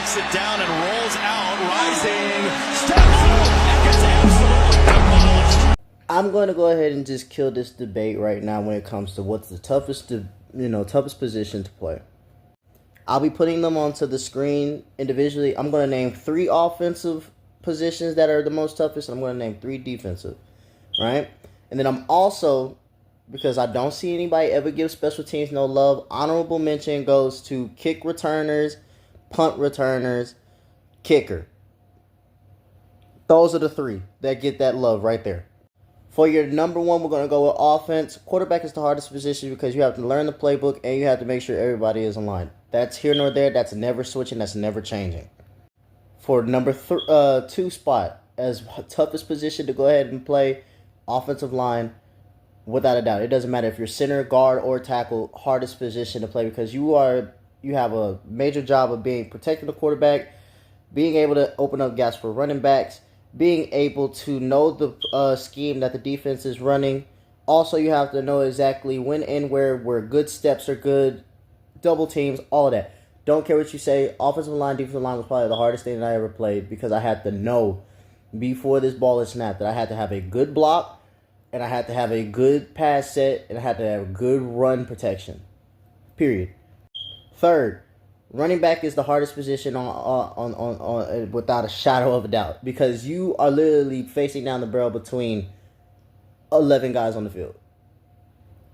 knocks it down and rolls out, rising, steps, and gets absolutely demolished. I'm going to go ahead and just kill this debate right now when it comes to what's the toughest position to play. I'll be putting them onto the screen individually. I'm going to name 3 offensive positions that are the most toughest. I'm going to name 3 defensive, right? And then I'm also, because I don't see anybody ever give special teams no love, honorable mention goes to kick returners, punt returners, kicker. Those are the 3 that get that love right there. For your number 1, we're going to go with offense. Quarterback is the hardest position because you have to learn the playbook and you have to make sure everybody is in line. That's here nor there. That's never switching. That's never changing. For number 2 spot, as toughest position to go ahead and play, offensive line, without a doubt. It doesn't matter if you're center, guard, or tackle, hardest position to play because you have a major job of being protecting the quarterback, being able to open up gaps for running backs, being able to know the scheme that the defense is running. Also, you have to know exactly when and where good steps are good, double teams, all of that. Don't care what you say. Offensive line, defensive line was probably the hardest thing that I ever played because I had to know before this ball is snapped that I had to have a good block and I had to have a good pass set and I had to have good run protection. Period. Third, running back is the hardest position on without a shadow of a doubt because you are literally facing down the barrel between 11 guys on the field.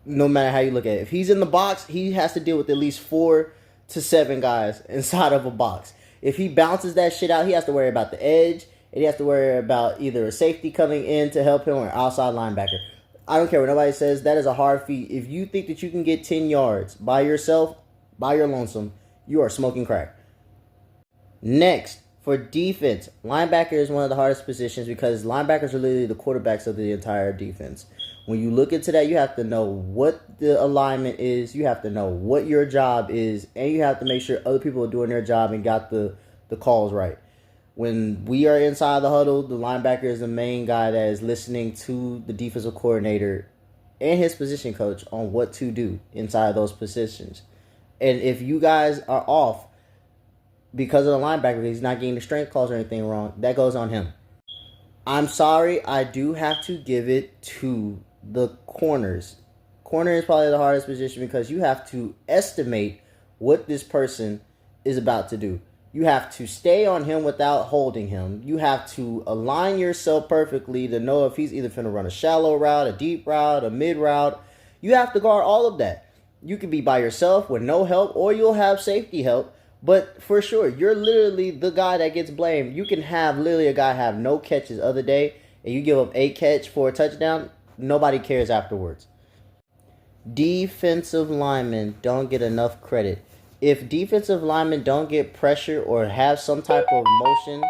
No matter how you look at it. If he's in the box, he has to deal with at least 4 to 7 guys inside of a box. If he bounces that shit out, he has to worry about the edge, and he has to worry about either a safety coming in to help him or an outside linebacker. I don't care what nobody says. That is a hard feat. If you think that you can get 10 yards by yourself, by your lonesome, you are smoking crack. Next, for defense, linebacker is one of the hardest positions because linebackers are literally the quarterbacks of the entire defense. When you look into that, you have to know what the alignment is, you have to know what your job is, and you have to make sure other people are doing their job and got the calls right. When we are inside the huddle, the linebacker is the main guy that is listening to the defensive coordinator and his position coach on what to do inside those positions. And if you guys are off because of the linebacker, he's not getting the strength calls or anything wrong, that goes on him. I'm sorry, I do have to give it to the corners. Corner is probably the hardest position because you have to estimate what this person is about to do. You have to stay on him without holding him. You have to align yourself perfectly to know if he's either going to run a shallow route, a deep route, a mid route. You have to guard all of that. You can be by yourself with no help or you'll have safety help. But for sure, you're literally the guy that gets blamed. You can have literally a guy have no catches the other day and you give up 8 catch for a touchdown. Nobody cares afterwards. Defensive linemen don't get enough credit. If defensive linemen don't get pressure or have some type of motion